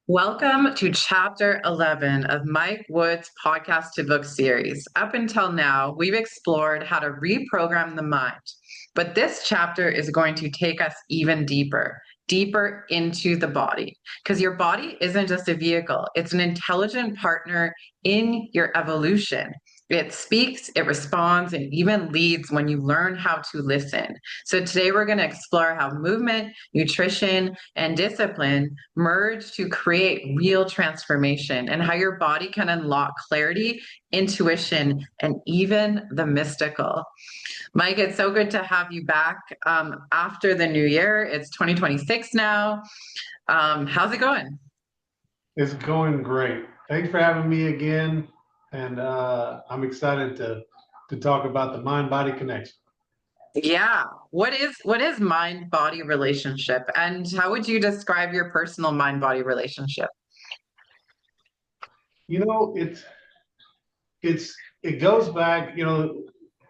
Welcome to Chapter 11 of Mike Wood's podcast to book series. Up until now, we've explored how to reprogram the mind, but this chapter is going to take us even deeper, deeper into the body, because your body isn't just a vehicle, it's an intelligent partner in your evolution. It speaks, it responds, and even leads when you learn how to listen. So, today we're going to explore how movement, nutrition, and discipline merge to create real transformation and how your body can unlock clarity, intuition, and even the mystical. Mike, it's so good to have you back after the new year. It's 2026 now. How's it going? It's going great. Thanks for having me again, and I'm excited to talk about the mind body connection. Yeah. What is mind body relationship, and how would you describe your personal mind body relationship? You know, it goes back.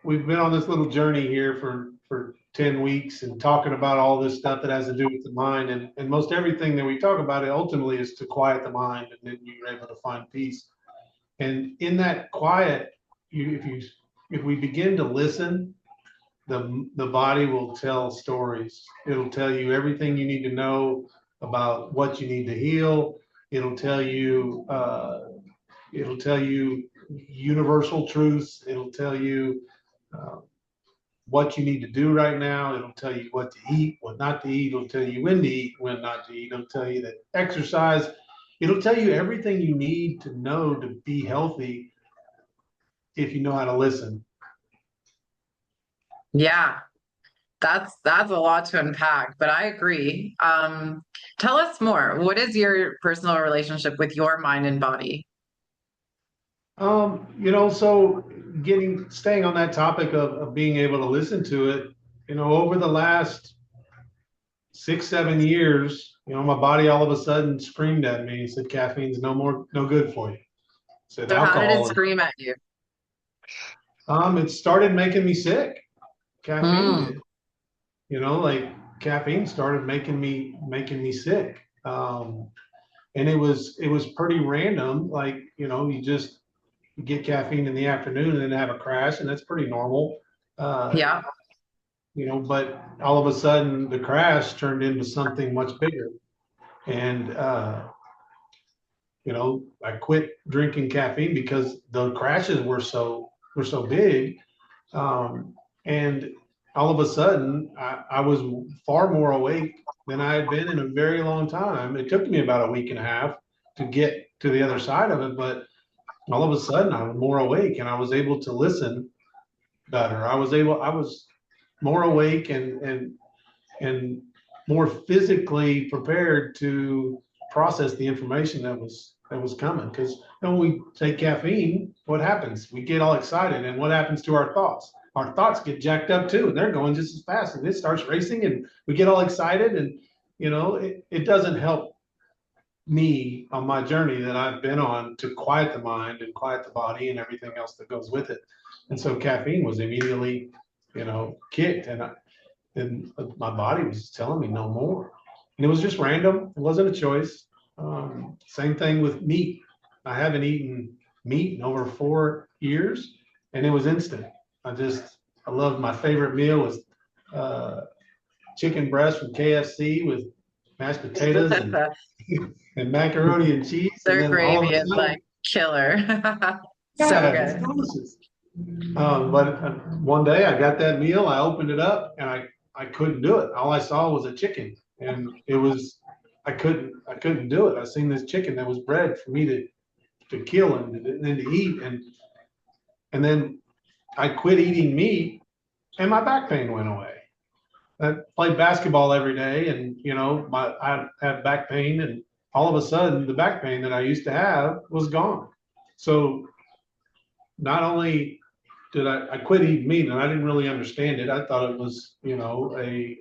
We've been on this little journey here for 10 weeks and talking about all this stuff that has to do with the mind, and most everything that we talk about it ultimately is to quiet the mind, and then you're able to find peace. And in that quiet, if we begin to listen, the body will tell stories. It'll tell you everything you need to know about what you need to heal. It'll tell you universal truths. It'll tell you uh, what you need to do right now. It'll tell you what to eat, what not to eat. It'll tell you when to eat, when not to eat. It'll tell you that exercise. It'll tell you everything you need to know to be healthy if you know how to listen. Yeah, that's a lot to unpack, but I agree. Tell us more. What is your personal relationship with your mind and body? So staying on that topic of being able to listen to it, over the last 6, 7 years, my body all of a sudden screamed at me and said, caffeine's no good for you. Said So how did it alcohol. scream at you? It started making me sick. Caffeine Mm, did, like caffeine started making me sick. And it was pretty random. Like, you get caffeine in the afternoon and then have a crash, and that's pretty normal. Uh, yeah. but all of a sudden the crash turned into something much bigger. And, I quit drinking caffeine because the crashes were so big. And all of a sudden I was far more awake than I had been in a very long time. It took me about a week and a half to get to the other side of it, but all of a sudden I was more awake and I was able to listen better. I was more awake and more physically prepared to process the information that was coming. Because when we take caffeine, what happens? We get all excited, and what happens to our thoughts? Our thoughts get jacked up too, and they're going just as fast, and it starts racing, and we get all excited, and it doesn't help me on my journey that I've been on to quiet the mind and quiet the body and everything else that goes with it. And so caffeine was immediately, kicked, and my body was telling me no more. And it was just random. It wasn't a choice. Same thing with meat. I haven't eaten meat in over 4 years, and it was instant. I loved my favorite meal was uh, chicken breast from KFC with mashed potatoes and macaroni and cheese, and Their then all gravy of a is sudden, like killer. So yeah, it's good. delicious. But one day I got that meal, I opened it up, and I couldn't do it. All I saw was a chicken, and I couldn't do it. I seen this chicken that was bred for me to kill and then to eat, and then I quit eating meat, and my back pain went away. I played basketball every day, and I had back pain, and all of a sudden the back pain that I used to have was gone. So not only did I quit eating meat, and I didn't really understand it. I thought it was, a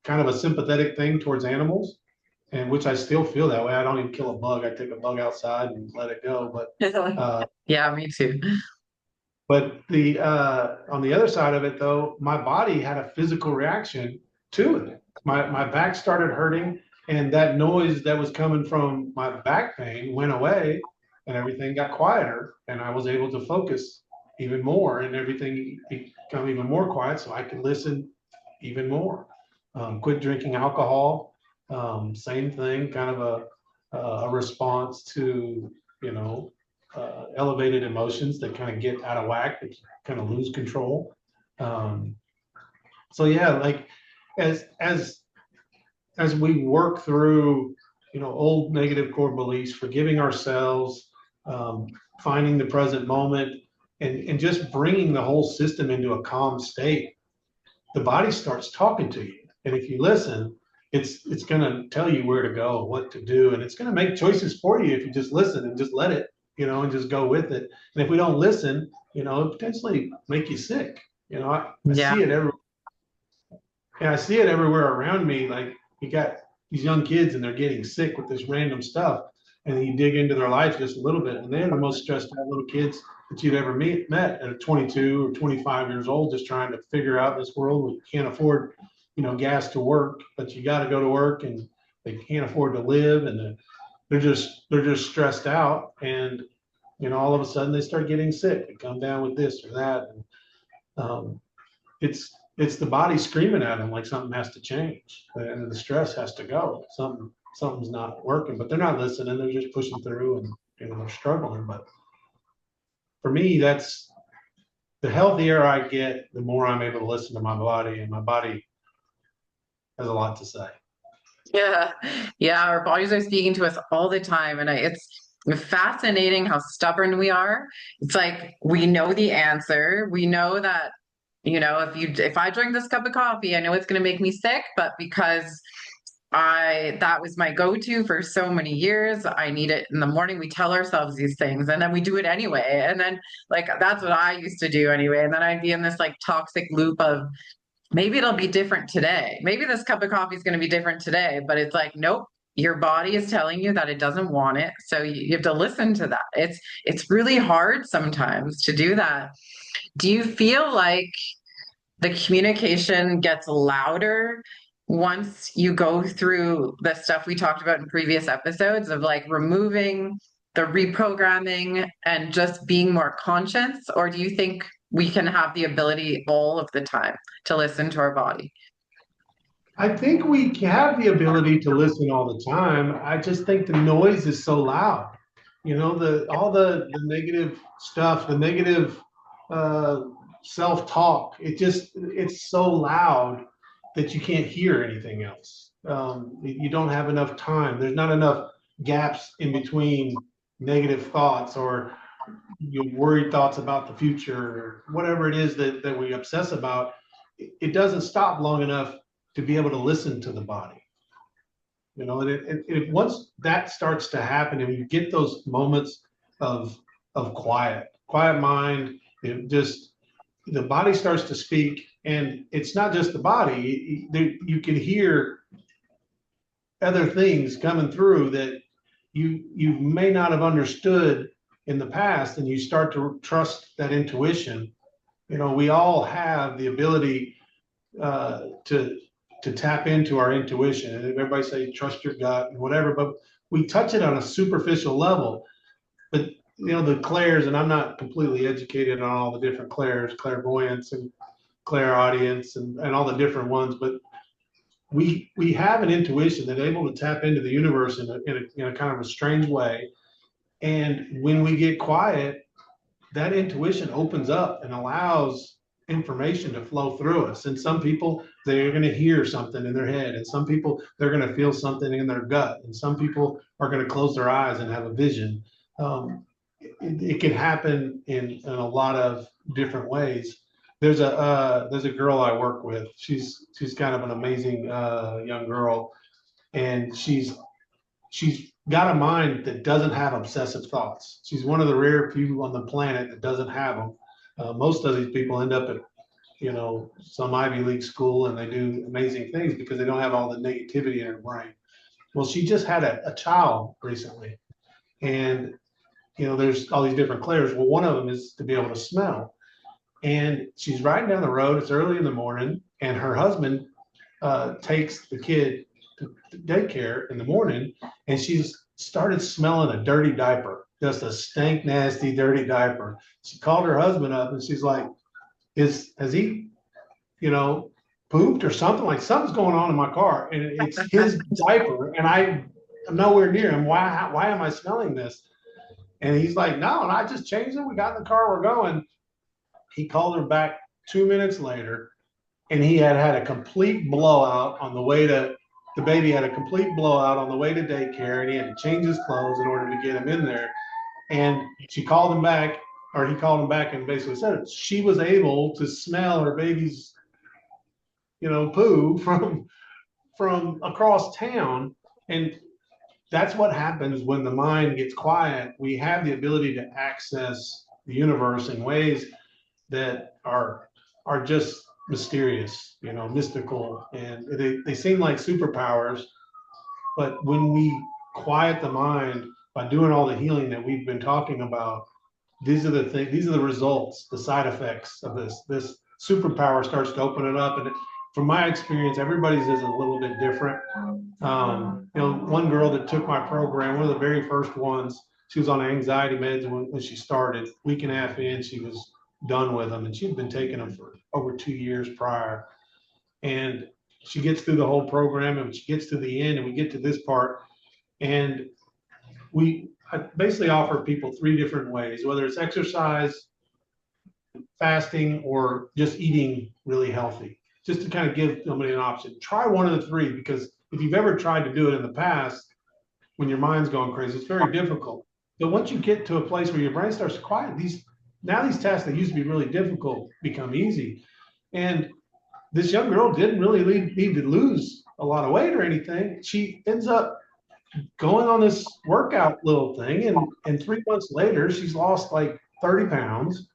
kind of a sympathetic thing towards animals, and which I still feel that way. I don't even kill a bug. I take a bug outside and let it go. Uh, Yeah, me too. but the on the other side of it, though, my body had a physical reaction to it. my back started hurting, and that noise that was coming from my back pain went away, and everything got quieter, and I was able to focus even more, and everything become even more quiet, so I could listen even more. Quit drinking alcohol. Same thing, kind of a response to, you know, elevated emotions that kind of get out of whack, that kind of lose control. Um, so yeah, like as as as we work through, you know, old negative core beliefs, forgiving ourselves, um, finding the present moment, and just bringing the whole system into a calm state, the body starts talking to you. And if you listen, it's going to tell you where to go, what to do, and it's going to make choices for you if you just listen and just let it, you know, and just go with it. And if we don't listen, you know, it potentially make you sick. You know, I Yeah. see it every, and I see it everywhere around me. Like, you got these young kids and they're getting sick with this random stuff. And then you dig into their life just a little bit, and they're the most stressed out little kids that you'd ever met at 22 or 25 years old, just trying to figure out this world. We can't afford, you know, gas to work, but you got to go to work, and they can't afford to live, and they're just stressed out, and you know, all of a sudden they start getting sick. They come down with this or that, and um, it's the body screaming at them like something has to change, and the stress has to go. Something's not working, but they're not listening. They're just pushing through, and you know, they're struggling. But for me, that's the healthier I get, the more I'm able to listen to my body, and my body has a lot to say. Yeah. Yeah. Our bodies are speaking to us all the time. And it's fascinating how stubborn we are. It's like we know the answer. We know that, if I drink this cup of coffee, I know it's going to make me sick, but because that was my go-to for so many years. I need it in the morning. We tell ourselves these things and then we do it anyway. And then like that's what I used to do anyway. And then I'd be in this like toxic loop of maybe it'll be different today. Maybe this cup of coffee is going to be different today, but it's like, nope, your body is telling you that it doesn't want it. So you have to listen to that. It's really hard sometimes to do that. Do you feel like the communication gets louder once you go through the stuff we talked about in previous episodes of like removing the reprogramming and just being more conscious? Or do you think we can have the ability all of the time to listen to our body? I think we have the ability to listen all the time. I just think the noise is so loud. You know, the all the negative stuff, the negative uh, self-talk. It's so loud that you can't hear anything else. You don't have enough time. There's not enough gaps in between negative thoughts or your worried thoughts about the future, or whatever it is that we obsess about. It doesn't stop long enough to be able to listen to the body. You know, and once that starts to happen, and you get those moments of quiet mind, it just the body starts to speak, and it's not just the body. You can hear other things coming through that you may not have understood in the past, and you start to trust that intuition. You know, we all have the ability to tap into our intuition. And everybody say trust your gut and whatever, but we touch it on a superficial level. But you know, the clairs, and I'm not completely educated on all the different clairs, clairvoyance and clairaudience and all the different ones, but we have an intuition that's able to tap into the universe in a kind of a strange way. And when we get quiet, that intuition opens up and allows information to flow through us. And some people, they're going to hear something in their head, and some people, they're going to feel something in their gut, and some people are going to close their eyes and have a vision. It can happen in a lot of different ways. There's a girl I work with. She's kind of an amazing young girl, and she's got a mind that doesn't have obsessive thoughts. She's one of the rare people on the planet that doesn't have them. Most of these people end up at, you know, some Ivy League school, and they do amazing things because they don't have all the negativity in their brain. Well, she just had a child recently, and you know, there's all these different clairs. Well, one of them is to be able to smell. And she's riding down the road. It's early in the morning, and her husband takes the kid to daycare in the morning, and she's started smelling a dirty diaper, just a stink, nasty, dirty diaper. She called her husband up, and she's like, has he, you know, pooped or something? Like something's going on in my car, and it's his diaper, and I'm nowhere near him. Why am I smelling this? And he's like, no, and I just changed it. We got in the car, we're going. He called her back 2 minutes later, and he had a complete blowout on the way to, the baby had a complete blowout on the way to daycare, and he had to change his clothes in order to get him in there. And she called him back, or he called him back and basically said she was able to smell her baby's, poo from across town. And that's what happens when the mind gets quiet. We have the ability to access the universe in ways that are just mysterious, mystical, and they seem like superpowers. But when we quiet the mind by doing all the healing that we've been talking about, these are the things, these are the results, the side effects of this superpower starts to open it up. And from my experience, everybody's is a little bit different. One girl that took my program, one of the very first ones, she was on anxiety meds when she started. Week and a half in, she was done with them, and she'd been taking them for over 2 years prior. And she gets through the whole program, and she gets to the end, and we get to this part, and I basically offer people 3 different ways, whether it's exercise, fasting, or just eating really healthy, just to kind of give somebody an option. Try one of the 3, because if you've ever tried to do it in the past, when your mind's going crazy, it's very difficult. But once you get to a place where your brain starts to quiet, these tasks that used to be really difficult become easy. And this young girl didn't really need to lose a lot of weight or anything. She ends up going on this workout little thing, and 3 months later, she's lost like 30 pounds.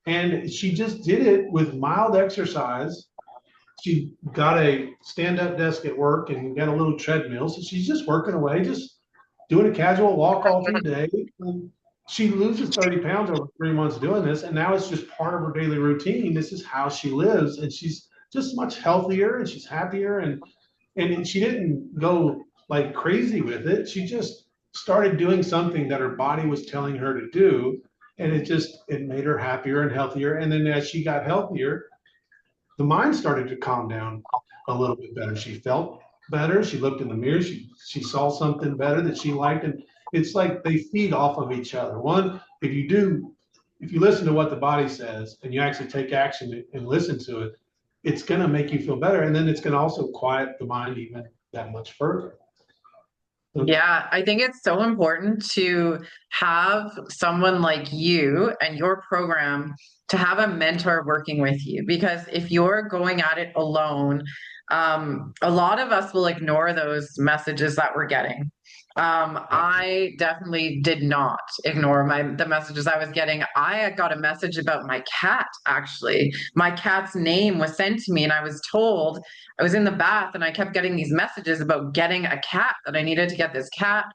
And she just did it with mild exercise. She got a stand-up desk at work and got a little treadmill. So she's just working away, just doing a casual walk all through the day. And she loses 30 pounds over 3 months doing this. And now it's just part of her daily routine. This is how she lives. And she's just much healthier, and she's happier. And she didn't go like crazy with it. She just started doing something that her body was telling her to do. And it made her happier and healthier. And then as she got healthier, the mind started to calm down a little bit better. She felt better. She looked in the mirror. She saw something better that she liked. And it's like they feed off of each other. One, if you listen to what the body says and you actually take action and listen to it, it's going to make you feel better. And then it's going to also quiet the mind even that much further. Yeah, I think it's so important to have someone like you and your program to have a mentor working with you, because if you're going at it alone, a lot of us will ignore those messages that we're getting. I definitely did not ignore the messages I was getting. I got a message about my cat, actually. My cat's name was sent to me, and I was told, I was in the bath and I kept getting these messages about getting a cat, that I needed to get this cat,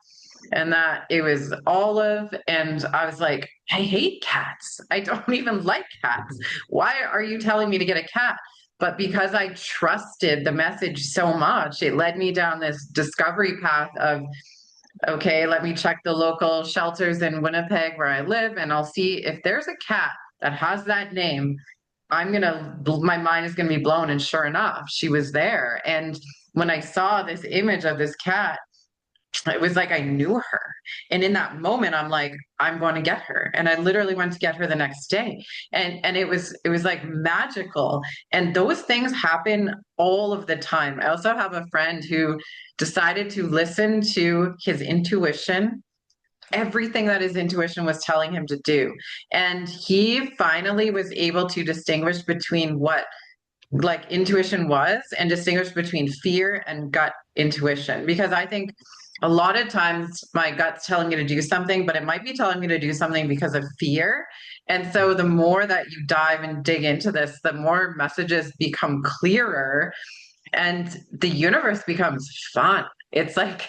and that it was Olive. And I was like, I hate cats. I don't even like cats. Why are you telling me to get a cat? But because I trusted the message so much, it led me down this discovery path of, okay, let me check the local shelters in Winnipeg where I live, and I'll see if there's a cat that has that name. My mind is gonna be blown. And sure enough, she was there. And when I saw this image of this cat, it was like I knew her. And in that moment, I'm like, I'm going to get her. And I literally went to get her the next day. And it was like magical. And those things happen all of the time. I also have a friend who decided to listen to his intuition, everything that his intuition was telling him to do. And he finally was able to distinguish between what like intuition was, and distinguish between fear and gut intuition. Because I think a lot of times my gut's telling me to do something, but it might be telling me to do something because of fear. And so the more that you dive and dig into this, the more messages become clearer, and the universe becomes fun. It's like,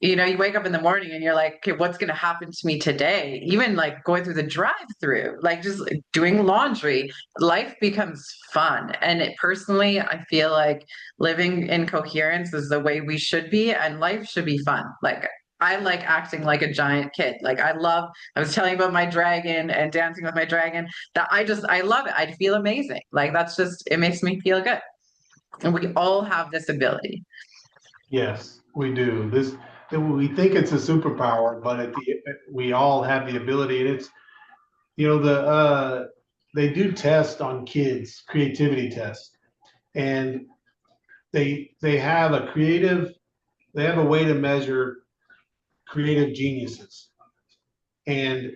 you wake up in the morning and you're like, okay, what's going to happen to me today? Even like going through the drive-through, like just doing laundry, life becomes fun. And personally, I feel like living in coherence is the way we should be, and life should be fun. Like, I like acting like a giant kid. Like, I was telling you about my dragon and dancing with my dragon, that I love it. I feel amazing. Like, it makes me feel good. And we all have this ability. Yes, we do. We think it's a superpower, but we all have the ability, and it's they do tests on kids, creativity tests, and they have they have a way to measure creative geniuses, and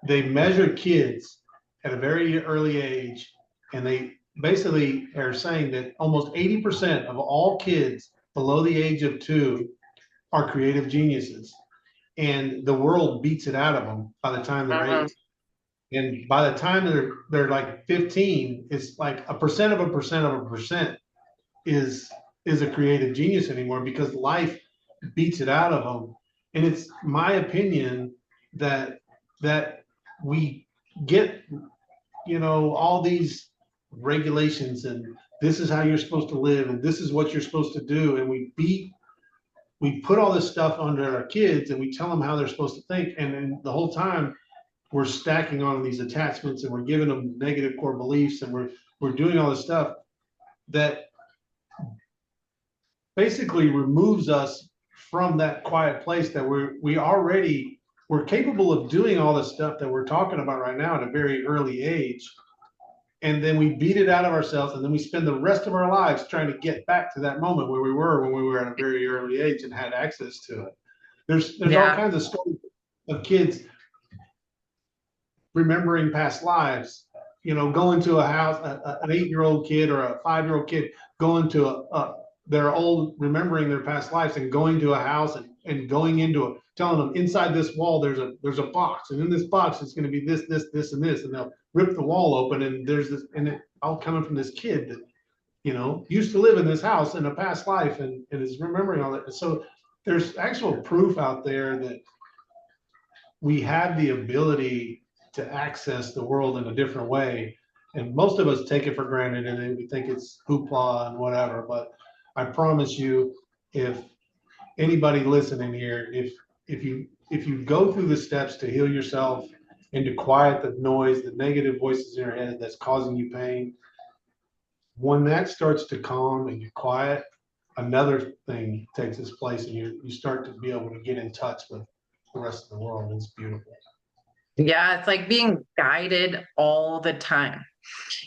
they measure kids at a very early age, and they basically are saying that almost 80% of all kids below the age of 2 are creative geniuses, and the world beats it out of them by the time they're Mhm. 8. And by the time they're like 15, it's like a percent of a percent of a percent is a creative genius anymore, because life beats it out of them. And it's my opinion that we get, all these regulations, and this is how you're supposed to live, and this is what you're supposed to do, and we put all this stuff under our kids, and we tell them how they're supposed to think, and then the whole time we're stacking on these attachments, and we're giving them negative core beliefs, and we're doing all this stuff that basically removes us from that quiet place that we're capable of doing all the stuff that we're talking about right now at a very early age. And then we beat it out of ourselves, and then we spend the rest of our lives trying to get back to that moment where we were when we were at a very early age and had access to it. There's all Yeah. kinds of stories of kids remembering past lives, going to a house, an 8-year-old kid or a 5-year-old kid going to they're old, remembering their past lives, and going to a house, and going into it, telling them inside this wall there's a box, and in this box it's going to be this, and this, and they'll rip the wall open, and there's this, and it all coming from this kid that used to live in this house in a past life, and is remembering all that. So there's actual proof out there that we have the ability to access the world in a different way. And most of us take it for granted, and then we think it's hoopla and whatever. But I promise you, if anybody listening here, if you go through the steps to heal yourself and to quiet the noise, the negative voices in your head that's causing you pain, when that starts to calm and you quiet, another thing takes its place, and you start to be able to get in touch with the rest of the world. It's beautiful. Yeah, it's like being guided all the time.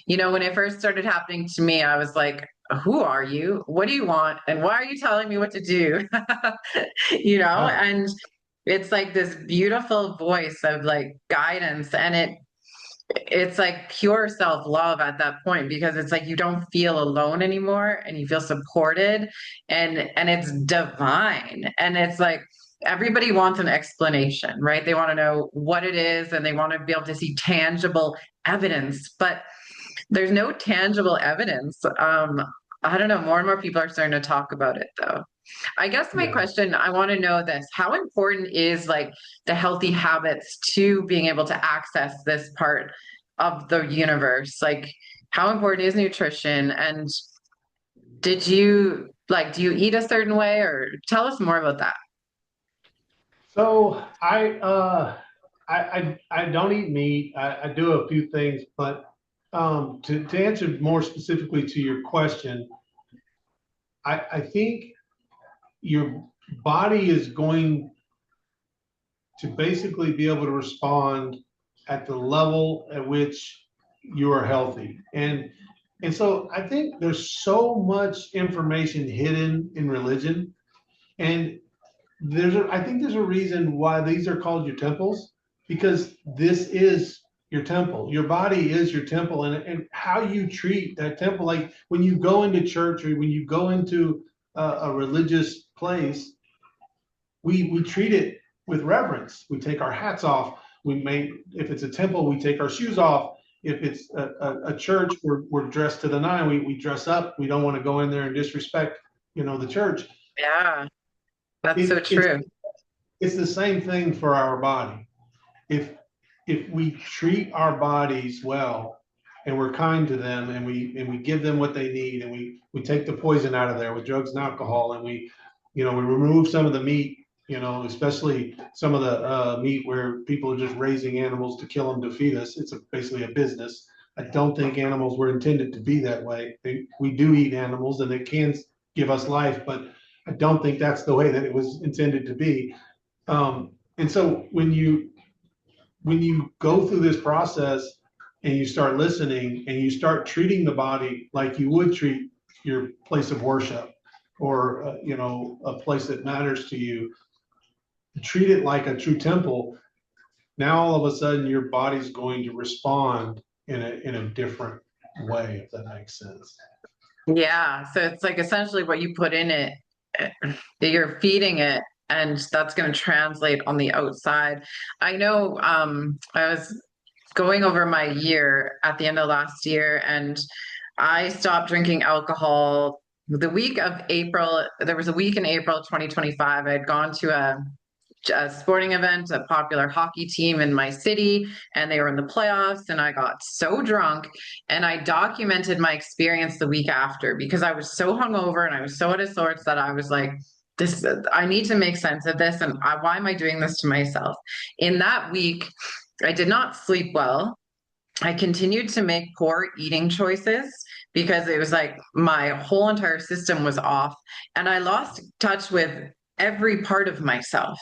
When it first started happening to me, I was like, who are you? What do you want? And why are you telling me what to do? Yeah. And it's like this beautiful voice of like guidance, and it's like pure self-love at that point, because it's like you don't feel alone anymore, and you feel supported, and it's divine. And it's like everybody wants an explanation, right? They want to know what it is, and they want to be able to see tangible evidence, but there's no tangible evidence. I don't know. More and more people are starting to talk about it, though. I guess my Yeah. question, I want to know this: how important is like the healthy habits to being able to access this part of the universe? Like, how important is nutrition? And do you eat a certain way, or tell us more about that? So I don't eat meat. I do a few things, but to answer more specifically to your question, I think your body is going to basically be able to respond at the level at which you are healthy. And so I think there's so much information hidden in religion, and I think there's a reason why these are called your temples, because this is your temple. Your body is your temple, and how you treat that temple, like when you go into church or when you go into a religious place, we treat it with reverence. We take our hats off. If it's a temple, we take our shoes off. If it's a church, we're dressed to the nine. We dress up. We don't want to go in there and disrespect, the church. Yeah. That's so it, it's true. it's the same thing for our body. If we treat our bodies well and we're kind to them and we give them what they need and we take the poison out of there with drugs and alcohol and we remove some of the meat, especially some of the meat where people are just raising animals to kill them to feed us. It's basically a business. I don't think animals were intended to be that way. We do eat animals and they can give us life, but I don't think that's the way that it was intended to be. And so when you go through this process and you start listening and you start treating the body like you would treat your place of worship or a place that matters to you, treat it like a true temple. Now all of a sudden your body's going to respond in a different way, if that makes sense. Yeah. So it's like essentially what you put in it, you're feeding it, and that's going to translate on the outside. I know I was going over my year at the end of last year, and I stopped drinking alcohol the week of April. There was a week in April 2025. I had gone to a sporting event, a popular hockey team in my city, and they were in the playoffs. And I got so drunk, and I documented my experience the week after because I was so hungover and I was so out of sorts that I was like, this, I need to make sense of this. And why am I doing this to myself? In that week, I did not sleep well. I continued to make poor eating choices because it was like my whole entire system was off, and I lost touch with every part of myself.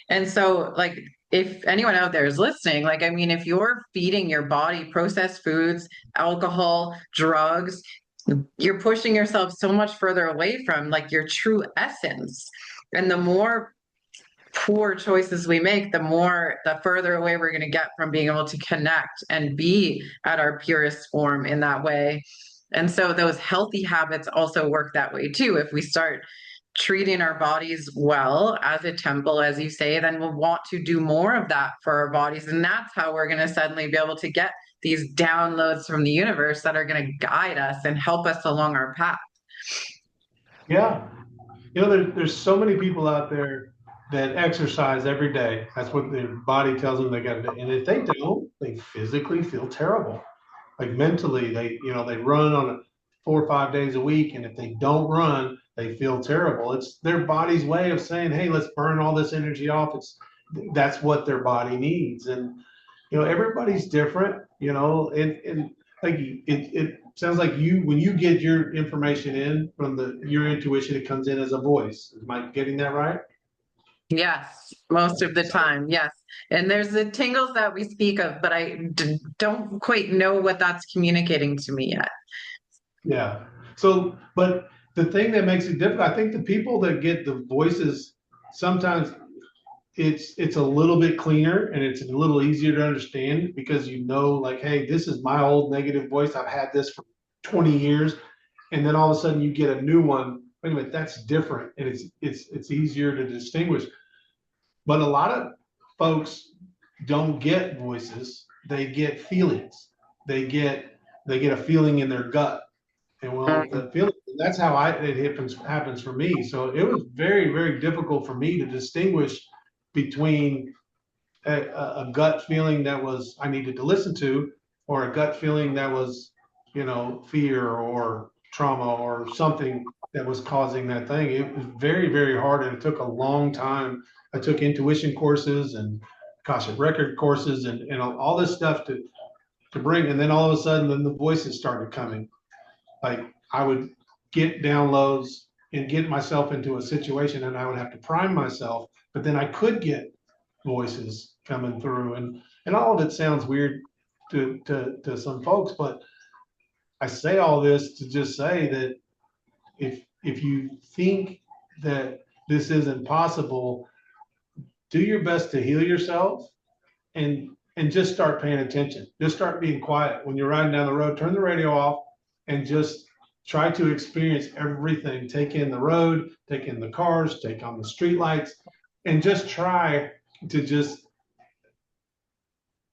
And so, like, if anyone out there is listening, like, I mean, if you're feeding your body processed foods, alcohol, drugs, you're pushing yourself so much further away from like your true essence. And the more poor choices we make, the further away we're going to get from being able to connect and be at our purest form in that way. And so those healthy habits also work that way too. If we start treating our bodies well as a temple, as you say, then we'll want to do more of that for our bodies. And that's how we're going to suddenly be able to get these downloads from the universe that are going to guide us and help us along our path. Yeah. There's so many people out there that exercise every day. That's what their body tells them they got to do. And if they don't, they physically feel terrible. Like mentally, they run on 4 or 5 days a week. And if they don't run, they feel terrible. It's their body's way of saying, hey, let's burn all this energy off. That's what their body needs. And, everybody's different, and like it sounds like when you get your information in from your intuition, it comes in as a voice. Am I getting that right? Yes, most of the So time. Yes. And there's the tingles that we speak of, but don't quite know what that's communicating to me yet. yeah. So, but the thing that makes it different, I think the people that get the voices sometimes it's a little bit cleaner and it's a little easier to understand because like, hey, this is my old negative voice. I've had this for 20 years. And then all of a sudden you get a new one. Wait a minute, that's different. And it's easier to distinguish. But a lot of folks don't get voices, they get feelings. They get a feeling in their gut. And well, Mm. the feeling that's how it happens for me. So it was very, very difficult for me to distinguish between a gut feeling that was I needed to listen to, or a gut feeling that was, fear or trauma or something that was causing that thing. It was very, very hard, and it took a long time. I took intuition courses and Akashic record courses and all this stuff to bring, and then all of a sudden, then the voices started coming. Like I would get downloads and get myself into a situation, and I would have to prime myself, but then I could get voices coming through, and all of it sounds weird to some folks, but I say all this to just say that if you think that this isn't possible, do your best to heal yourself and just start paying attention. Just start being quiet when you're riding down the road. Turn the radio off and just try to experience everything. Take in the road, take in the cars, take on the street lights, and just try to just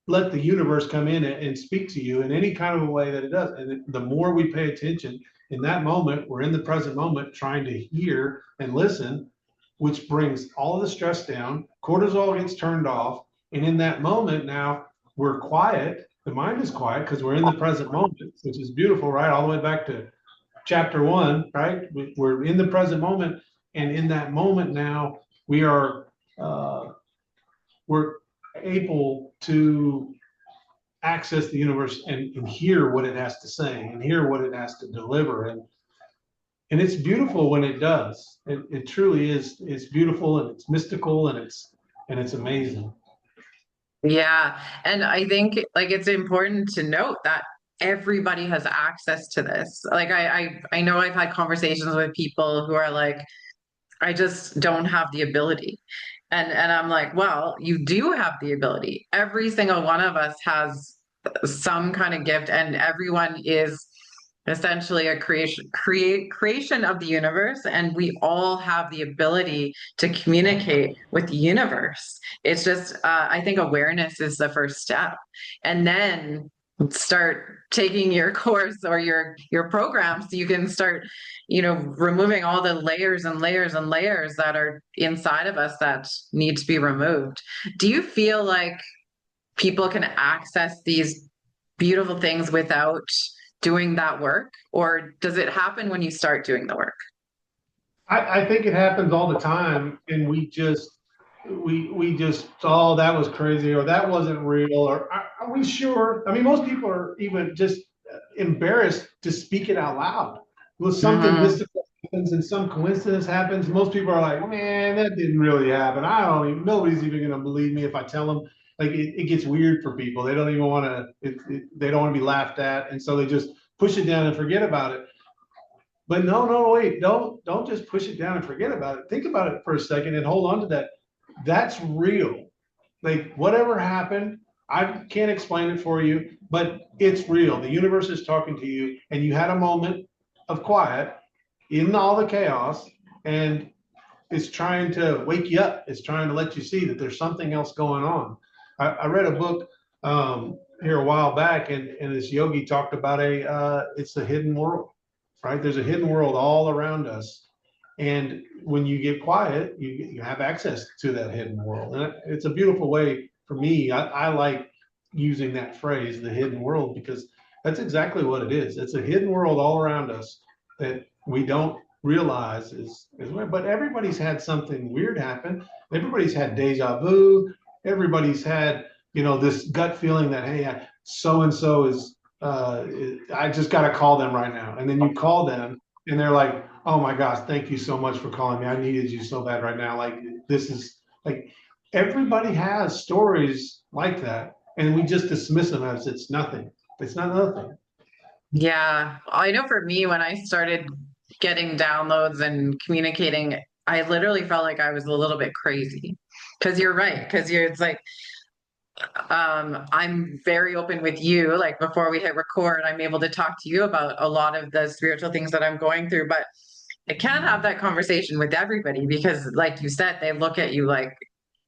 let the universe come in and speak to you in any kind of a way that it does. And the more we pay attention in that moment, we're in the present moment trying to hear and listen, which brings all of the stress down. Cortisol gets turned off. And in that moment now, we're quiet. The mind is quiet because we're in the present moment, which is beautiful, right? All the way back to chapter 1, right? We're in the present moment. And in that moment now, we are, we're able to access the universe and hear what it has to say and hear what it has to deliver. And it's beautiful when it does. It truly is. It's beautiful and it's mystical and it's amazing. Yeah. And I think like it's important to note that everybody has access to this. Like I know I've had conversations with people who are like, I just don't have the ability. And I'm like, well, you do have the ability. Every single one of us has some kind of gift, and everyone is essentially a creation of the universe, and we all have the ability to communicate with the universe. It's just I think awareness is the first step, and then start taking your course or your program so you can start, removing all the layers and layers and layers that are inside of us that need to be removed. Do you feel like people can access these beautiful things without doing that work, or does it happen when you start doing the work? I think it happens all the time, and we just, oh, that was crazy, or that wasn't real, or are we sure? I mean, most people are even just embarrassed to speak it out loud. Well, something Hmm. mystical happens and some coincidence happens. Most people are like, man, that didn't really happen. I don't even, nobody's even going to believe me if I tell them. Like it gets weird for people. They don't even want to, they don't want to be laughed at. And so they just push it down and forget about it. But no, no, wait, don't just push it down and forget about it. Think about it for a second and hold on to that. That's real. Like whatever happened, I can't explain it for you, but it's real. The universe is talking to you, and you had a moment of quiet in all the chaos, and it's trying to wake you up. It's trying to let you see that there's something else going on. I read a book here a while back, and this yogi talked about it's the hidden world, right? There's a hidden world all around us. And when you get quiet, you have access to that hidden world. And it's a beautiful way for me. I like using that phrase, the hidden world, because that's exactly what it is. It's a hidden world all around us that we don't realize is weird. But everybody's had something weird happen. Everybody's had deja vu. Everybody's had, this gut feeling that, hey, so and so I just got to call them right now. And then you call them and they're like, oh my gosh, thank you so much for calling me. I needed you so bad right now. Like, this is like, everybody has stories like that. And we just dismiss them as it's nothing. It's not nothing. Yeah, I know for me, when I started getting downloads and communicating, I literally felt like I was a little bit crazy. Because you're right, because it's like, I'm very open with you. Like before we hit record, I'm able to talk to you about a lot of the spiritual things that I'm going through, but I can't have that conversation with everybody because, like you said, they look at you like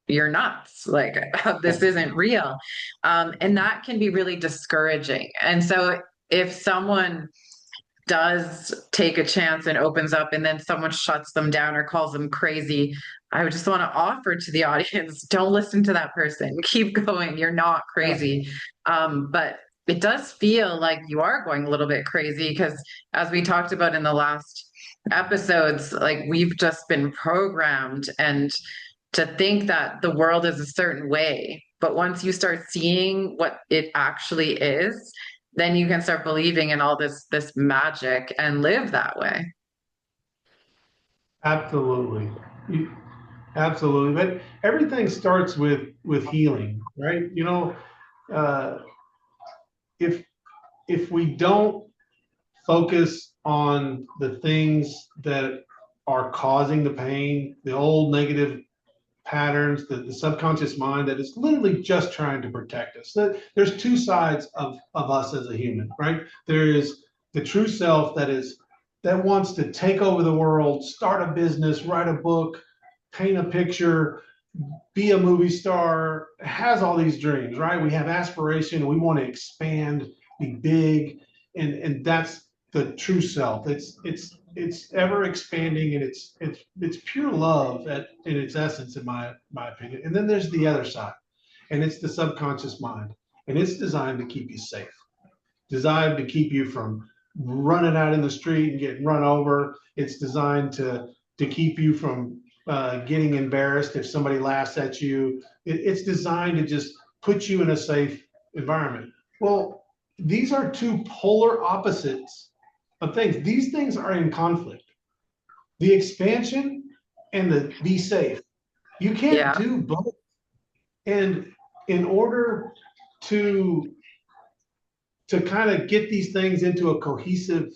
you're nuts. Like this isn't real. And that can be really discouraging. And so if someone does take a chance and opens up and then someone shuts them down or calls them crazy, I would just want to offer to the audience, don't listen to that person. Keep going. You're not Yeah. crazy. But it does feel like you are going a little bit crazy because, as we talked about in the last episodes, like we've just been programmed and to think that the world is a certain way. But once you start seeing what it actually is, then you can start believing in all this magic and live that way. Absolutely. Absolutely. But everything starts with healing, right? Uh, if if we don't focus on the things that are causing the pain, the old negative patterns, the subconscious mind that is literally just trying to protect us. There's two sides of us as a human, right? There is the true self that wants to take over the world, start a business, write a book, paint a picture, be a movie star, has all these dreams, right? We have aspiration, we want to expand, be big, and that's the true self. It's it's ever expanding, and it's pure love in its essence, in my opinion. And then there's the other side, and it's the subconscious mind, and it's designed to keep you safe, designed to keep you from running out in the street and getting run over. It's designed to keep you from getting embarrassed if somebody laughs at you. It's designed to just put you in a safe environment. Well, these are two polar opposites of things. These things are in conflict. The expansion and the be safe. You can't Yeah. do both. And in order to kind of get these things into a cohesive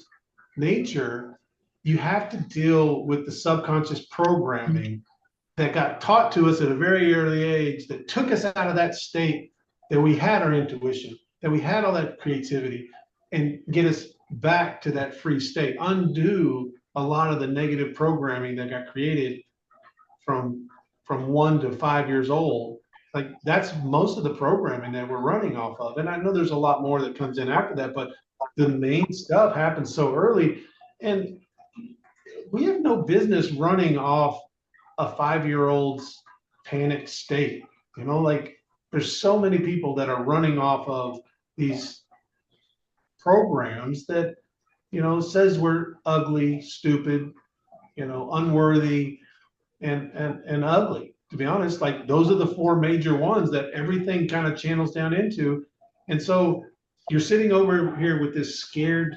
nature, you have to deal with the subconscious programming that got taught to us at a very early age that took us out of that state, that we had our intuition, that we had all that creativity, and get us back to that free state, undo a lot of the negative programming that got created from 1 to 5 years old. Like, that's most of the programming that we're running off of. And I know there's a lot more that comes in after that, but the main stuff happens so early. And we have no business running off a 5-year-old's panic state. Like, there's so many people that are running off of these programs that, says we're ugly, stupid, unworthy, and ugly. To be honest, like, those are the four major ones that everything kind of channels down into. And so you're sitting over here with this scared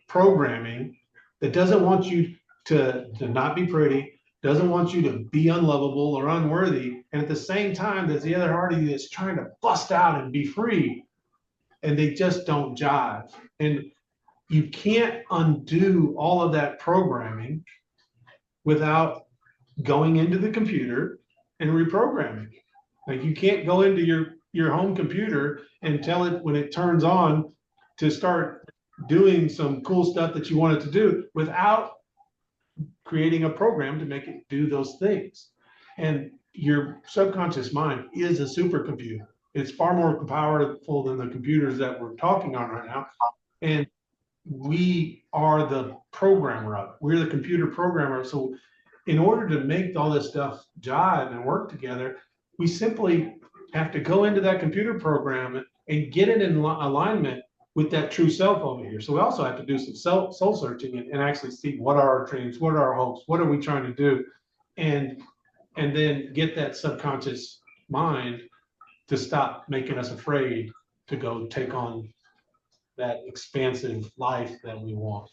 programming that doesn't want you to not be pretty, doesn't want you to be unlovable or unworthy. And at the same time, there's the other party that's trying to bust out and be free. And they just don't jive. And you can't undo all of that programming without going into the computer and reprogramming. Like, you can't go into your home computer and tell it when it turns on to start doing some cool stuff that you want it to do without creating a program to make it do those things. And your subconscious mind is a supercomputer. It's far more powerful than the computers that we're talking on right now. And we are the programmer of it. We're the computer programmer. So in order to make all this stuff jive and work together, we simply have to go into that computer program and get it in alignment with that true self over here. So we also have to do some soul searching and actually see what are our dreams, what are our hopes, what are we trying to do, and then get that subconscious mind to stop making us afraid to go take on that expansive life that we want.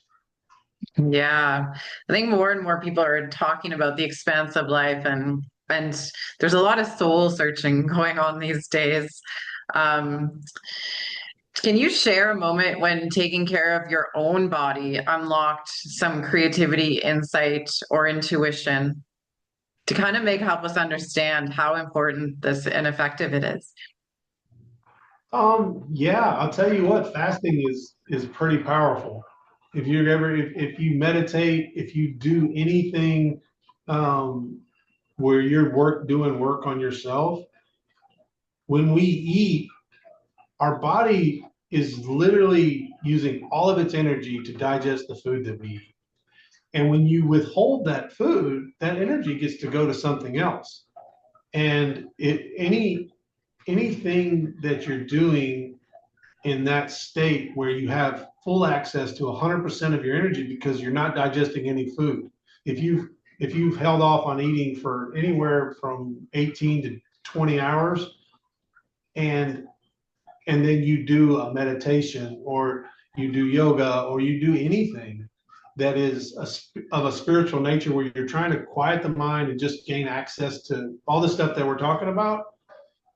Yeah. I think more and more people are talking about the expanse of life, and there's a lot of soul searching going on these days. Um, can you share a moment when taking care of your own body unlocked some creativity, insight, or intuition to kind of help us understand how important this and effective it is? Yeah, I'll tell you what, fasting is pretty powerful. If you meditate, if you do anything where you're doing work on yourself, when we eat, our body is literally using all of its energy to digest the food that we eat. And when you withhold that food, that energy gets to go to something else. And anything that you're doing in that state where you have full access to 100% of your energy because you're not digesting any food. If you've held off on eating for anywhere from 18 to 20 hours, and then you do a meditation, or you do yoga, or you do anything that is of a spiritual nature where you're trying to quiet the mind and just gain access to all the stuff that we're talking about,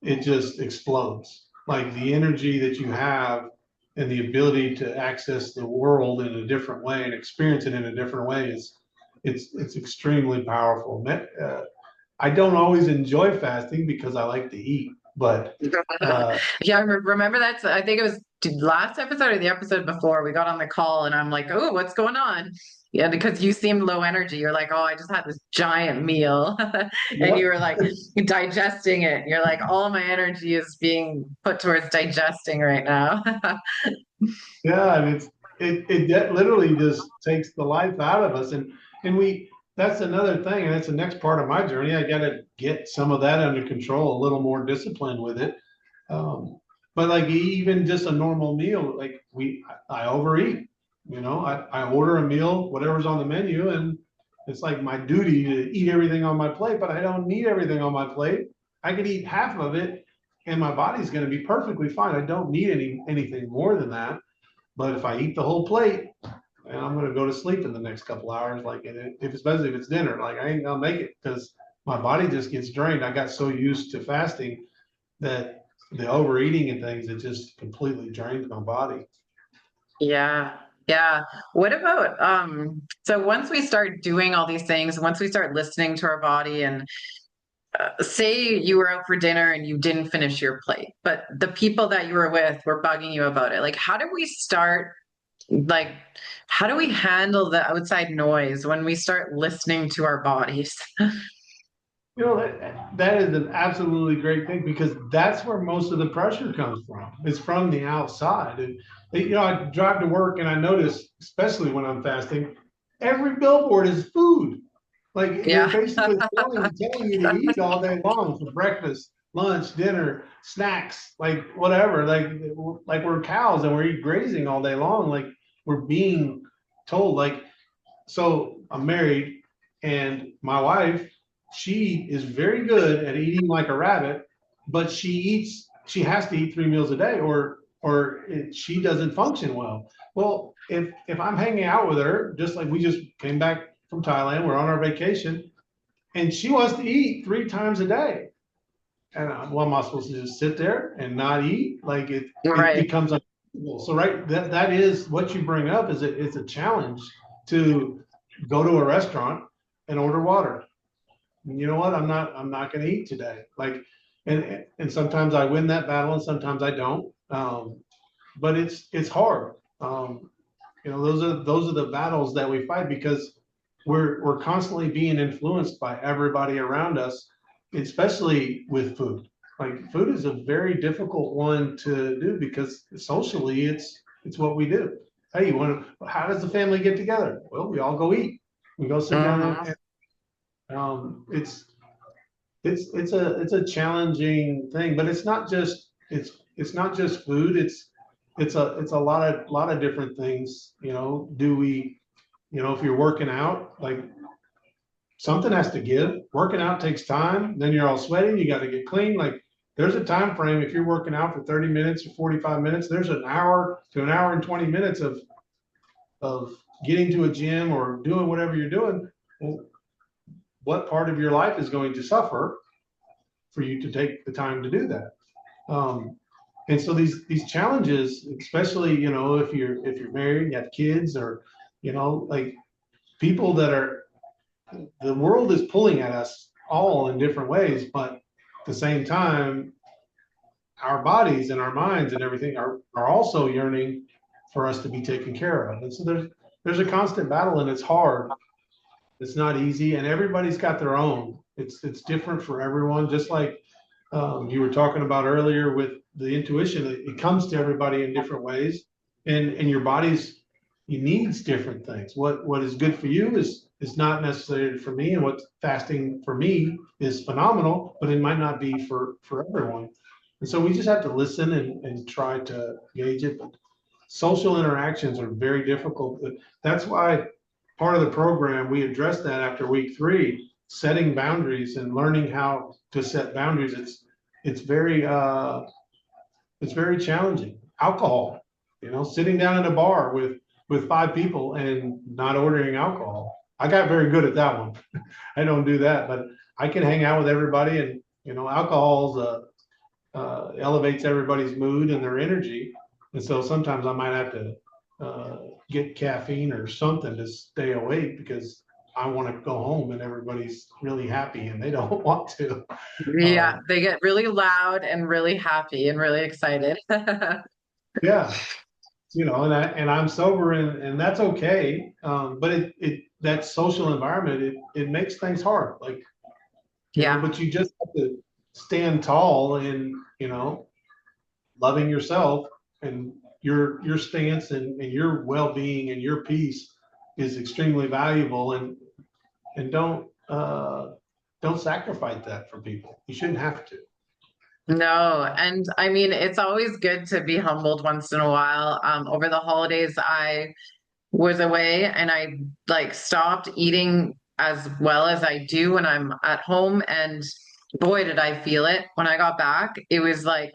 it just explodes. Like, the energy that you have and the ability to access the world in a different way and experience it in a different way it's extremely powerful. I don't always enjoy fasting because I like to eat, but Yeah, I remember that. I think it was the last episode or the episode before we got on the call, and I'm like, "Oh, what's going on?" Yeah, because you seemed low energy. You're like, "Oh, I just had this giant meal," and you yep. were like digesting it. You're like, "All my energy is being put towards digesting right now." Yeah, and it literally just takes the life out of us. And we, that's another thing. And that's the next part of my journey. I got to get some of that under control, a little more discipline with it. Um, but like even just a normal meal, like I overeat, I order a meal, whatever's on the menu, and it's like my duty to eat everything on my plate, but I don't need everything on my plate. I could eat half of it and my body's going to be perfectly fine. I don't need anything more than that. But if I eat the whole plate, and I'm going to go to sleep in the next couple hours, like, and if especially if it's dinner, like I ain't gonna make it because my body just gets drained. I got so used to fasting that the overeating and things, it just completely drained my body. Yeah. Yeah. What about so once we start doing all these things, once we start listening to our body and say you were out for dinner and you didn't finish your plate, but the people that you were with were bugging you about it. Like how do we start like how do we handle the outside noise when we start listening to our bodies? That is an absolutely great thing because that's where most of the pressure comes from. It's from the outside. And I drive to work and I notice, especially when I'm fasting, every billboard is food. Like they're Yeah. basically telling you to eat all day long for breakfast, lunch, dinner, snacks, like whatever. Like we're cows and we're grazing all day long. Like we're being told. Like so, I'm married, and my wife, she is very good at eating like a rabbit, but she has to eat 3 meals a day, she doesn't function well. Well, if I'm hanging out with her, just like we just came back from Thailand, we're on our vacation, and she wants to eat 3 times a day. And what am I supposed to just sit there and not eat? Like it Right. becomes uncomfortable. So right, that is what you bring up is it's a challenge to go to a restaurant and order water. And you know what? I'm not going to eat today. Like, and sometimes I win that battle, and sometimes I don't. But it's hard. Those are the battles that we fight because we're constantly being influenced by everybody around us, especially with food. Like food is a very difficult one to do because socially it's what we do. Hey, how does the family get together? Well, we all go eat. We go sit down Mhm. it's a challenging thing, but it's not just food. It's a lot of different things. Do we, if you're working out, like something has to give. Working out takes time. Then you're all sweating. You got to get clean. Like there's a time frame. If you're working out for 30 minutes or 45 minutes, there's an hour to an hour and 20 minutes of getting to a gym or doing whatever you're doing. Well, what part of your life is going to suffer for you to take the time to do that? And so these challenges, especially if you're married, you have kids, or like people that are, the world is pulling at us all in different ways, but at the same time, our bodies and our minds and everything are also yearning for us to be taken care of. And so there's a constant battle, and it's hard. It's not easy, and everybody's got their own. It's different for everyone. Just like you were talking about earlier with the intuition, it comes to everybody in different ways, and your body's it needs different things. What is good for you is not necessarily for me, and what fasting for me is phenomenal, but it might not be for everyone. And so we just have to listen and try to gauge it. But social interactions are very difficult. But that's why part of the program we addressed that after week 3, setting boundaries and learning how to set boundaries. It's very challenging. Alcohol, sitting down in a bar with 5 people and not ordering alcohol. I got very good at that one. I don't do that, but I can hang out with everybody, and alcohol's elevates everybody's mood and their energy, and so sometimes I might have to get caffeine or something to stay awake because I want to go home and everybody's really happy and they don't want to. Yeah, Um, they get really loud and really happy and really excited. yeah, and I'm sober, and that's okay. But that social environment, it makes things hard. Like, Yeah. but you just have to stand tall in, loving yourself and, your stance and your well-being and your peace is extremely valuable, and don't sacrifice that for people. You shouldn't have to. No, and I mean, it's always good to be humbled once in a while. Over the holidays, I was away and I like stopped eating as well as I do when I'm at home. And boy, did I feel it when I got back. It was like,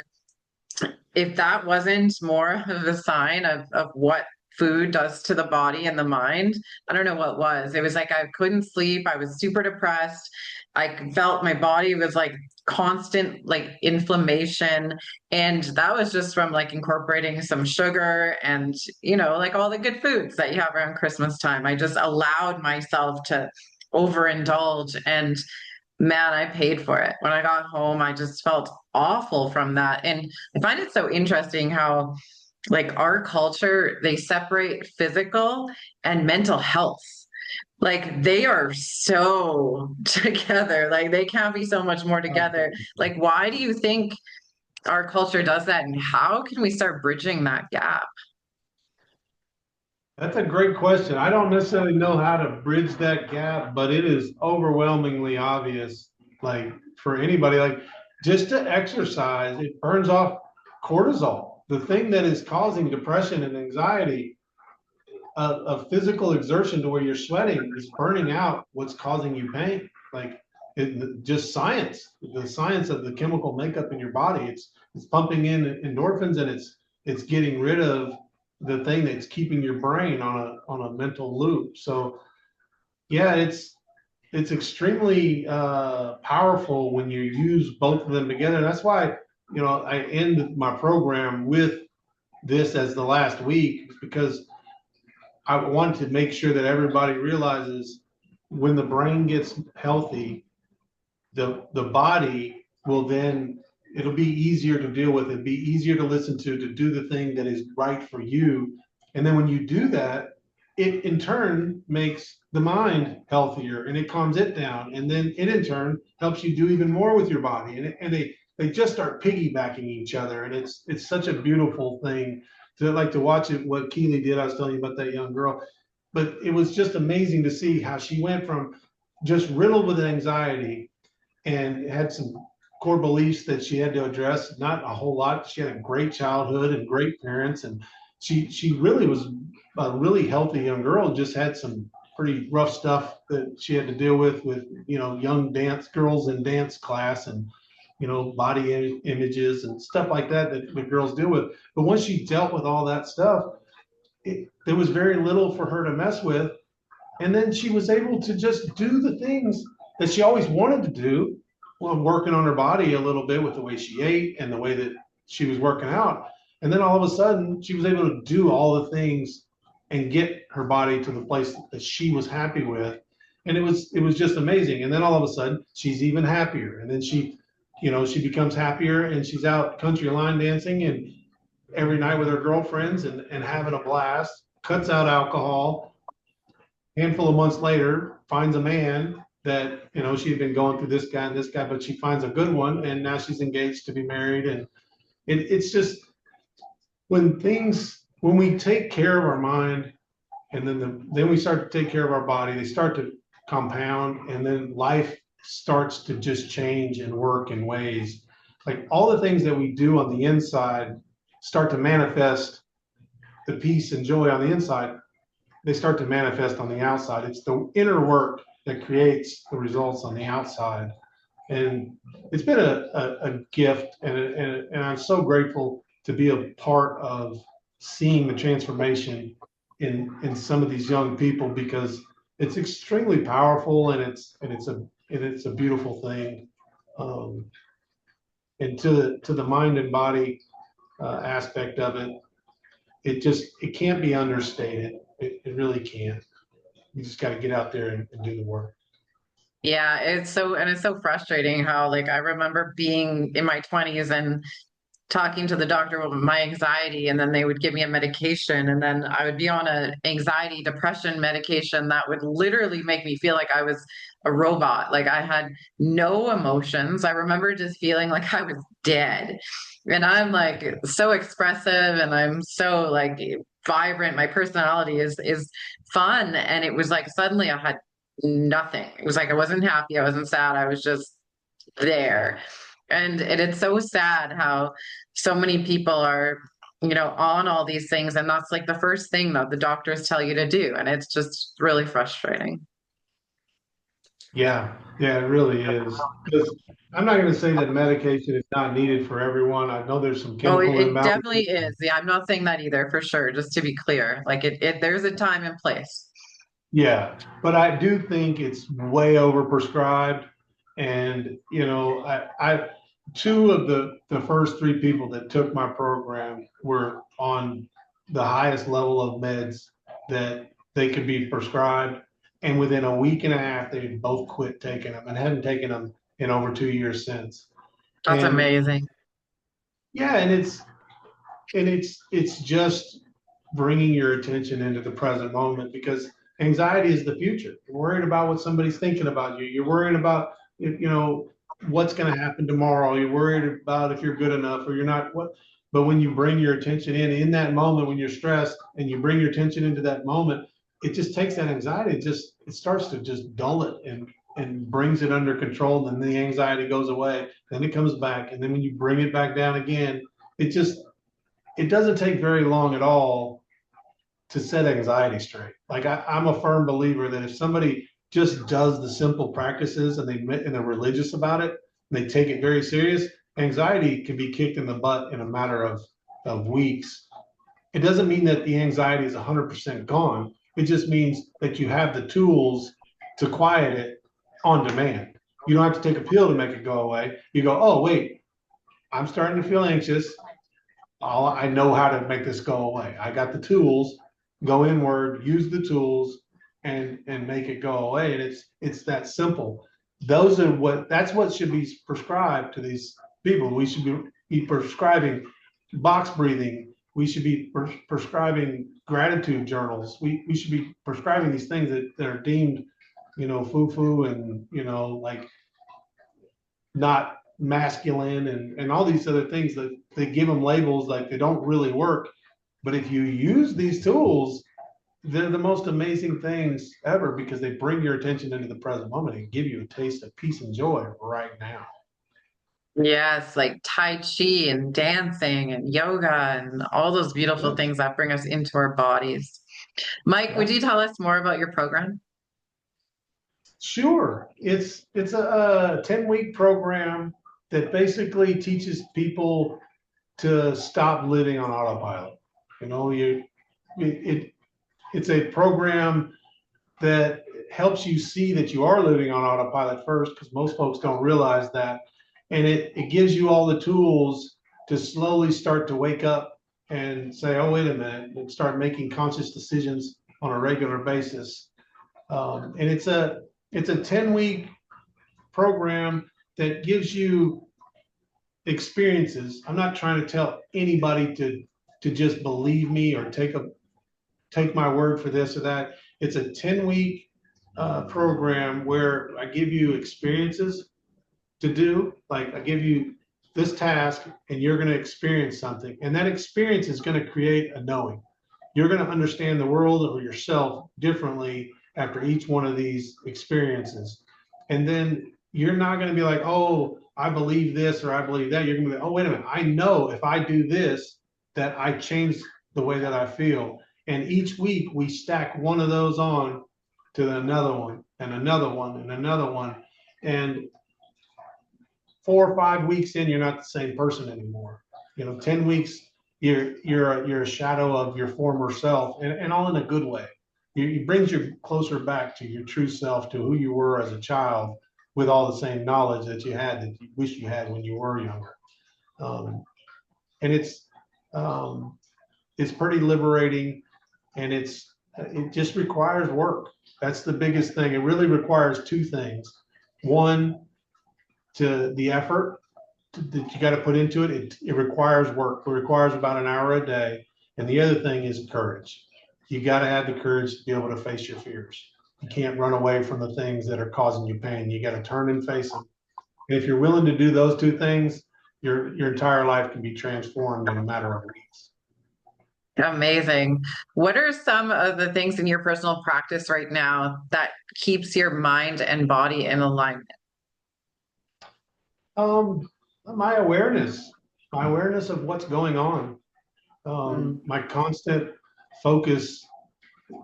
if that wasn't more of a sign of what food does to the body and the mind, I don't know what was. It was like I couldn't sleep. I was super depressed. I felt my body was like constant like inflammation. And that was just from like incorporating some sugar and, like all the good foods that you have around Christmas time. I just allowed myself to overindulge, and man, I paid for it. When I got home, I just felt awful from that. And I find it so interesting how, like, our culture, they separate physical and mental health. Like, they are so together. Like, they can't be so much more together. Like, why do you think our culture does that? And how can we start bridging that gap? That's a great question. I don't necessarily know how to bridge that gap, but it is overwhelmingly obvious. Like for anybody, like just to exercise, it burns off cortisol, the thing that is causing depression and anxiety. A physical exertion to where you're sweating is burning out what's causing you pain. Like just science, the science of the chemical makeup in your body. It's pumping in endorphins, and it's getting rid of the thing that's keeping your brain on a mental loop. So yeah, it's extremely powerful when you use both of them together. That's why I end my program with this as the last week, because I want to make sure that everybody realizes when the brain gets healthy, the body will then, it'll be easier to deal with, it'll be easier to listen to do the thing that is right for you. And then when you do that, it in turn makes the mind healthier and it calms it down. And then it in turn helps you do even more with your body. And they just start piggybacking each other. And it's such a beautiful thing to like to watch it, what Keely did. I was telling you about that young girl, but it was just amazing to see how she went from just riddled with anxiety and had some core beliefs that she had to address. Not a whole lot. She had a great childhood and great parents, and she really was a really healthy young girl. Just had some pretty rough stuff that she had to deal with young dance girls in dance class, and body images and stuff like that that the girls deal with. But once she dealt with all that stuff, there was very little for her to mess with. And then she was able to just do the things that she always wanted to do, while working on her body a little bit with the way she ate and the way that she was working out. And then all of a sudden, she was able to do all the things and get her body to the place that she was happy with. And it was just amazing. And then all of a sudden, she's even happier. And then she becomes happier, and she's out country line dancing and every night with her girlfriends and having a blast, cuts out alcohol. Handful of months later, finds a man that she had been going through this guy and this guy, but she finds a good one, and now she's engaged to be married. And it's just when we take care of our mind, and then we start to take care of our body, they start to compound, and then life starts to just change and work in ways like all the things that we do on the inside start to manifest the peace and joy on the inside. They start to manifest on the outside. It's the inner work that creates the results on the outside. And it's been a gift, and I'm so grateful to be a part of seeing the transformation in some of these young people, because it's extremely powerful, and it's a beautiful thing. And to the mind and body aspect of it, it can't be understated. It really can't. You just got to get out there and do the work. Yeah, it's so frustrating how, like, I remember being in my 20s and talking to the doctor about my anxiety, and then they would give me a medication, and then I would be on a anxiety depression medication that would literally make me feel like I was a robot. Like I had no emotions. I remember just feeling like I was dead. And I'm like so expressive and I'm so like vibrant. My personality is fun. And it was like suddenly I had nothing. It was like I wasn't happy, I wasn't sad, I was just there. And it's so sad how so many people are, on all these things, and that's like the first thing that the doctors tell you to do. And it's just really frustrating. Yeah, it really is. Because I'm not going to say that medication is not needed for everyone. I know there's some Oh, it, chemical it imbalances. definitely is. Yeah, I'm not saying that either, for sure, just to be clear. Like there's a time and place. Yeah, but I do think it's way overprescribed. And two of the first three people that took my program were on the highest level of meds that they could be prescribed. And within a week and a half, they had both quit taking them and hadn't taken them in over 2 years since. That's And amazing. yeah, and it's just bringing your attention into the present moment, because anxiety is the future. You're worried about what somebody's thinking about you. You're worried about what's going to happen tomorrow. You're worried about if you're good enough or you're not. What? But when you bring your attention in that moment when you're stressed and you bring your attention into that moment, it just takes that anxiety. It starts to just dull it and brings it under control. Then the anxiety goes away. Then it comes back, and then when you bring it back down again, it just it doesn't take very long at all to set anxiety straight. Like I'm a firm believer that if somebody just does the simple practices and they're religious about it, and they take it very serious, anxiety can be kicked in the butt in a matter of weeks. It doesn't mean that the anxiety is 100% gone. It just means that you have the tools to quiet it on demand. You don't have to take a pill to make it go away. You go, oh, wait, I'm starting to feel anxious. I know how to make this go away. I got the tools. Go inward, use the tools, and make it go away. And it's that simple. That's what should be prescribed to these people. We should be prescribing box breathing. We should be prescribing gratitude journals. We should be prescribing these things that are deemed, foo foo, and like not masculine, and all these other things that they give them labels like they don't really work. But if you use these tools, they're the most amazing things ever, because they bring your attention into the present moment and give you a taste of peace and joy right now. Yes, like Tai Chi and dancing and yoga and all those beautiful Yep. things that bring us into our bodies. Mike, would Yeah. you tell us more about your program? Sure. It's a 10-week program that basically teaches people to stop living on autopilot. It it's a program that helps you see that you are living on autopilot first, because most folks don't realize that. And it gives you all the tools to slowly start to wake up and say, oh, wait a minute, and start making conscious decisions on a regular basis. And it's a 10-week program that gives you experiences. I'm not trying to tell anybody to just believe me or take my word for this or that. It's a 10-week program where I give you experiences to do. Like I give you this task and you're going to experience something. And that experience is going to create a knowing. You're going to understand the world or yourself differently after each one of these experiences. And then you're not going to be like, oh, I believe this or I believe that. You're going to be like, oh, wait a minute. I know if I do this, that I change the way that I feel. And each week we stack one of those on to another one and another one and another one. And 4 or 5 weeks in, you're not the same person anymore. 10 weeks, you're a shadow of your former self, and all in a good way. It brings you closer back to your true self, to who you were as a child, with all the same knowledge that you wish you had when you were younger. Um, and it's pretty liberating, and it just requires work. That's the biggest thing. It really requires two things. One, to the effort that you got to put into it. It requires work. It requires about an hour a day. And the other thing is courage. You got to have the courage to be able to face your fears. You can't run away from the things that are causing you pain. You got to turn and face them. And if you're willing to do those two things, your entire life can be transformed in a matter of weeks. Amazing. What are some of the things in your personal practice right now that keeps your mind and body in alignment? Um, my awareness of what's going on, Mm. my constant focus,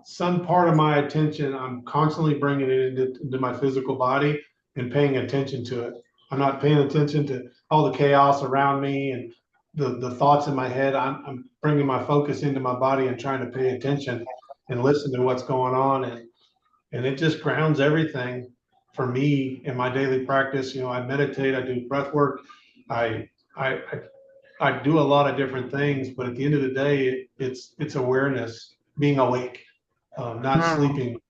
some part of my attention, I'm constantly bringing it into my physical body and paying attention to it. I'm not paying attention to all the chaos around me and the thoughts in my head. I'm bringing my focus into my body and trying to pay attention and listen to what's going on. And it just grounds everything for me in my daily practice. You know, I meditate, I do breath work, I, I, I do a lot of different things, but at the end of the day, it's awareness, being awake, not Mm. sleeping.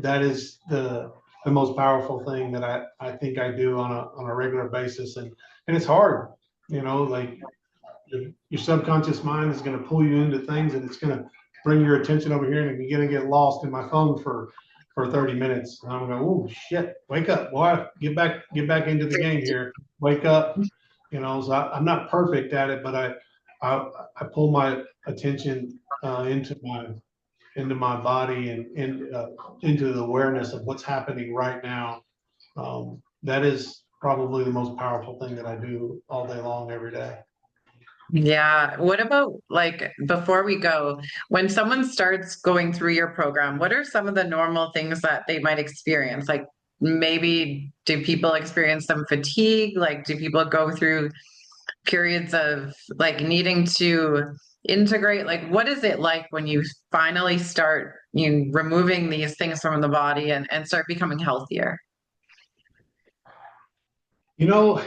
That is the most powerful thing that I think I do on a regular basis, and it's hard, you know, like your subconscious mind is going to pull you into things, and it's going to bring your attention over here, and you're going to get lost in my phone for 30 minutes. And I'm going, oh shit, wake up, boy, get back into the game here, wake up, you know. So I'm not perfect at it, but I, I pull my attention into my body and into the awareness of what's happening right now. That is probably the most powerful thing that I do all day long, every day. Yeah. What about like before we go, when someone starts going through your program, what are some of the normal things that they might experience? Like maybe do people experience some fatigue? Like do people go through periods of like needing to integrate? Like what is it like when you finally start removing these things from the body and start becoming healthier? You know,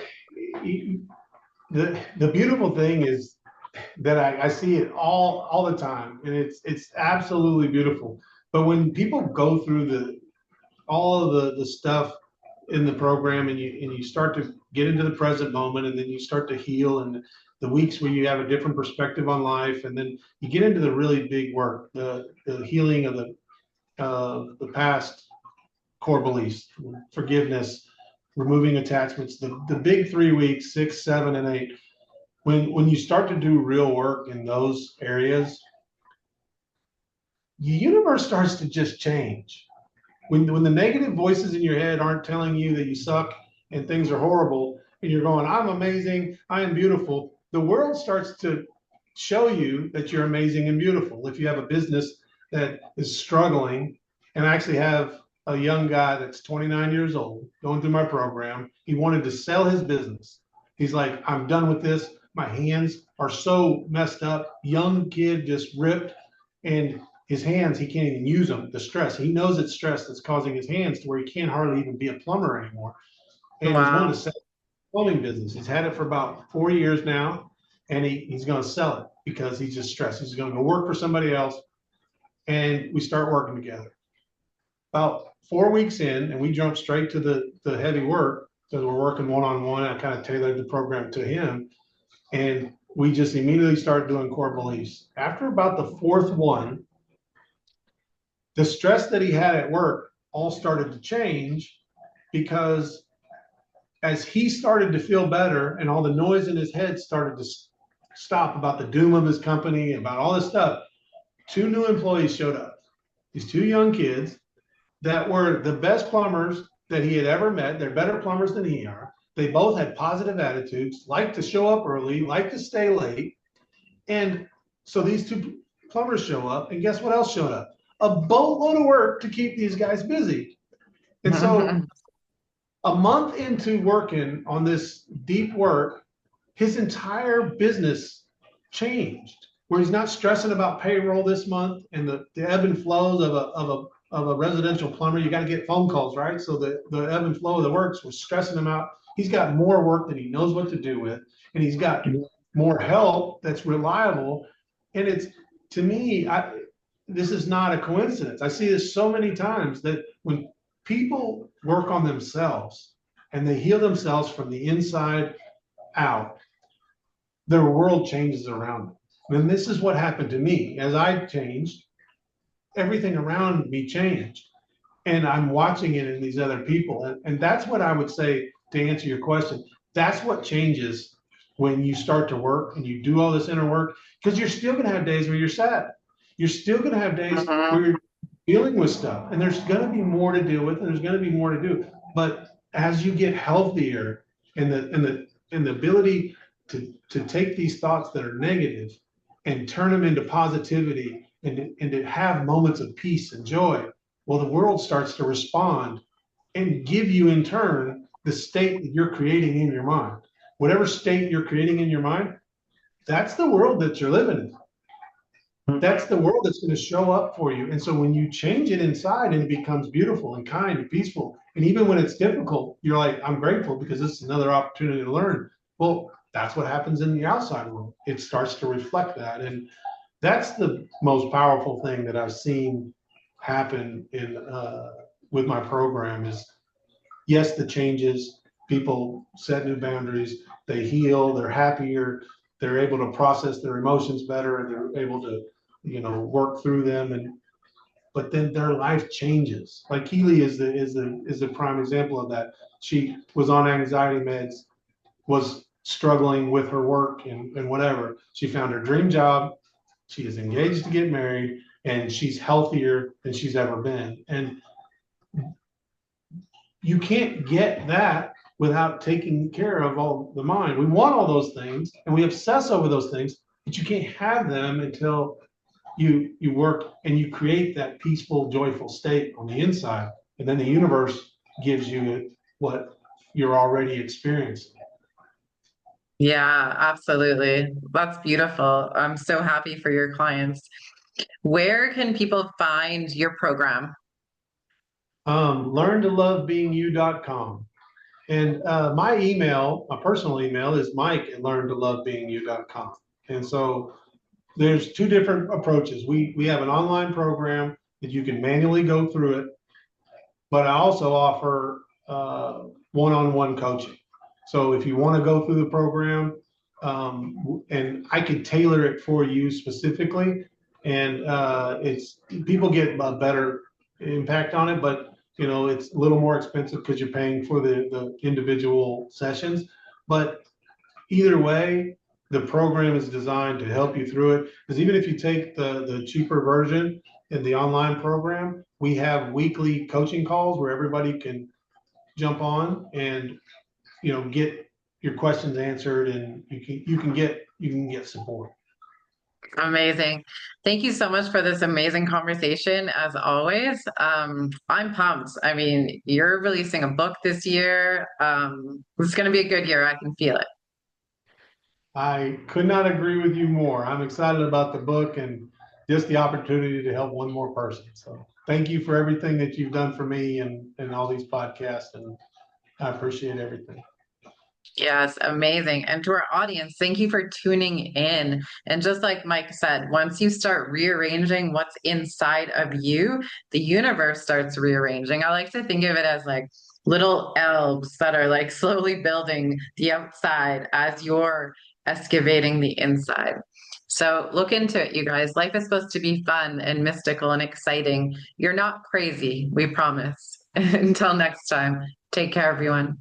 the beautiful thing is that I see it all the time, and it's absolutely beautiful. But when people go through all of the stuff in the program, and you start to get into the present moment, and then you start to heal, and the weeks where you have a different perspective on life, and then you get into the really big work, the healing of the past core beliefs, forgiveness, removing attachments, the big 3 weeks, 6, 7, and 8. When you start to do real work in those areas, the universe starts to just change. When the negative voices in your head aren't telling you that you suck and things are horrible, and you're going, I'm amazing, I am beautiful, the world starts to show you that you're amazing and beautiful. If you have a business that is struggling, and I actually have a young guy that's 29 years old going through my program, he wanted to sell his business. He's like, I'm done with this. My hands are so messed up. Young kid, just ripped, and his hands, he can't even use them. The stress, he knows it's stress that's causing his hands to where he can't hardly even be a plumber anymore. And he's wanting to Wow. sell a plumbing business. He's had it for about 4 years now, and he's going to sell it because he's just stressed. He's going to go work for somebody else, and we start working together. About 4 weeks in, and we jump straight to the heavy work because we're working one on one. I kind of tailored the program to him, and we just immediately start doing core beliefs. After about the fourth one, the stress that he had at work all started to change because as he started to feel better and all the noise in his head started to stop about the doom of his company, about all this stuff, two new employees showed up. These two young kids that were the best plumbers that he had ever met. They're better plumbers than he are. They both had positive attitudes, liked to show up early, liked to stay late. And so these two plumbers show up, and guess what else showed up? A boatload of work to keep these guys busy. And so a month into working on this deep work, his entire business changed, where he's not stressing about payroll this month and the ebb and flows of a residential plumber. You got to get phone calls, right? So the ebb and flow of the works was stressing him out. He's got more work than he knows what to do with, and he's got more help that's reliable. And it's, to me, this is not a coincidence. I see this so many times that when people work on themselves and they heal themselves from the inside out, their world changes around them. And this is what happened to me. As I changed, everything around me changed. and I'm watching it in these other people. And that's what I would say to answer your question. That's what changes when you start to work and you do all this inner work, because you're still going to have days where you're sad. You're still going to have days Mhm. where you're dealing with stuff, and there's going to be more to deal with, and there's going to be more to do. But as you get healthier, and the ability to take these thoughts that are negative and turn them into positivity, and to have moments of peace and joy, well, the world starts to respond and give you in turn the state that you're creating in your mind. Whatever state you're creating in your mind, that's the world that you're living in. That's the world that's going to show up for you. And so when you change it inside and it becomes beautiful and kind and peaceful, and even when it's difficult, you're like, I'm grateful because this is another opportunity to learn. Well, that's what happens in the outside world. It starts to reflect that. And that's the most powerful thing that I've seen happen in with my program is, yes, the changes, people set new boundaries, they heal, they're happier, they're able to process their emotions better, and they're able to, work through them. And but then their life changes. Like Keely is the prime example of that. She was on anxiety meds, was struggling with her work and whatever. She found her dream job. She is engaged to get married, and she's healthier than she's ever been. And you can't get that without taking care of all the mind. We want all those things and we obsess over those things, but you can't have them until you work and you create that peaceful, joyful state on the inside. And then the universe gives you what you're already experiencing. Yeah, absolutely. That's beautiful. I'm so happy for your clients. Where can people find your program? Learn to love being you.com. And my email, my personal email is mike@learntolovebeingyou.com. And so there's two different approaches. We have an online program that you can manually go through it, but I also offer one-on-one coaching. So if you want to go through the program, and I can tailor it for you specifically, and it's people get a better impact on it, but it's a little more expensive because you're paying for the individual sessions. But either way, the program is designed to help you through it. Because even if you take the cheaper version in the online program, we have weekly coaching calls where everybody can jump on and get your questions answered, and you can get support. Amazing. Thank you so much for this amazing conversation, as always. I'm pumped. I mean, you're releasing a book this year. It's going to be a good year. I can feel it. I could not agree with you more. I'm excited about the book and just the opportunity to help one more person. So thank you for everything that you've done for me and all these podcasts, and I appreciate everything. Yes, amazing. And to our audience, thank you for tuning in. And just like Mike said, once you start rearranging what's inside of you, the universe starts rearranging. I like to think of it as like little elves that are like slowly building the outside as you're excavating the inside. So look into it, you guys. Life is supposed to be fun and mystical and exciting. You're not crazy, we promise. Until next time, take care, everyone.